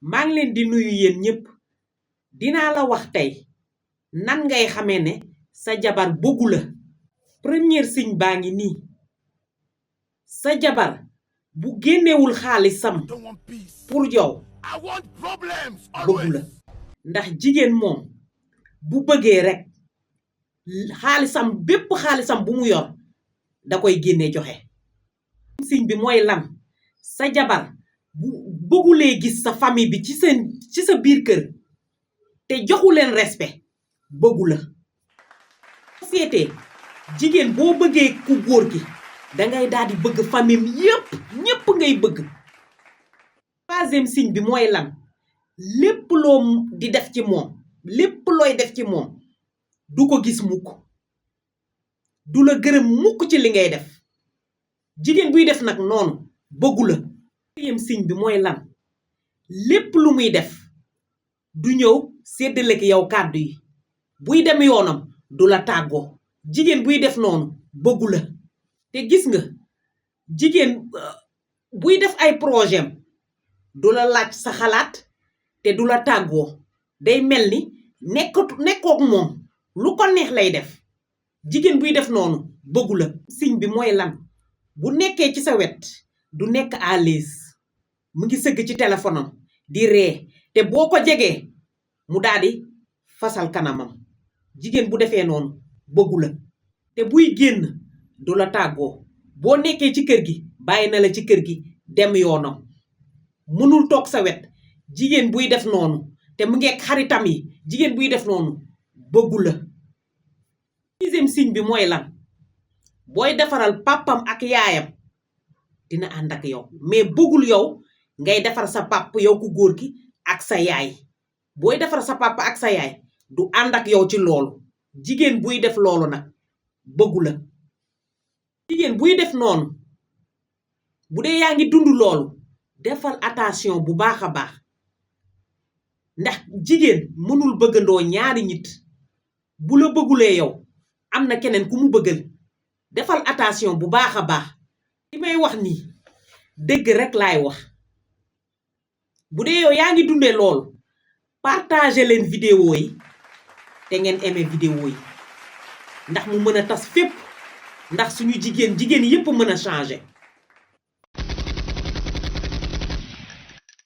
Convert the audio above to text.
maa ngi leen di nuyu yéen ñëpp dinaa la wax tey nan ngay xamee ne sa jabar bëggu la. premier signe baa ngi nii sa jabar bu génnewul xaalisam pour yow bëggu la ndax jigéen moom bu bëggee rek xaalisam bépp xaalisam bu mu yor da koy génne joxe. signe bi mooy lan sa jabar bu bëggulee gis sa famille bi ci sa biir kër te joxu leen respect bëggu la. seetee jigéen boo bëggee ku góor gi dangay daal di bëgg famille yépp ñépp ngay bëgg. troisième signe bi mooy lan lépp loo di def ci moom lépp looy def ci moom du ko gis mukk du la gërëm mukk ci li ngay def. jigéen buy def nag noonu bëggu la. quatrième signe bi mooy lan lépp lu muy def du ñëw séddale ak yow kàddu yi buy dem yoonam du la tàggoo. jigéen buy def noonu bëggu la. te gis nga jigéen buy def ay projet du la laaj sa xalaat te du la tàggoo day mel ni nekkook moom lu ko neex lay def. jigéen buy def noonu bëggu la. signe bi mooy lan bu nekkee ci sa wet du nekk à l'aise mu ngi sëgg ci téléphone am di ree te boo ko jegee mu daal di fasal kanamam. jigéen bu defee noonu bëggu la. te buy génn du la tàggoo boo nekkee ci kër gi bàyyi na la ci kër gi dem yoonam mënul toog sa wet. jigéen buy def noonu te mu ngeek xaritam yi jigéen buy def noonu bëggu la. sixième signe bi mooy lan booy defaral pàppam ak yaayam dina ànd ak yow mais bëggul yow ngay defar sa pàpp yow ku góor ki ak sa yaay. booy defar sa pàpp ak sa yaay du ànd ak yow ci loolu. jigéen buy def loolu nag bëggu la. jigéen buy def noonu bu dee yaa ngi dund loolu defal attention bu baax a baax ndax jigéen mënul bëggandoo ñaari nit. bu la bëggulee yow am na keneen ku mu bëggal. defal attention bu baax a baax. li may wax nii dëgg rek laay wax. bu dee yow yaa ngi dundee loolu partager leen vidéo yi te ngeen aimé vidéo yi ndax mu mën a tas fépp ndax suñu jigéen yépp mën a changer.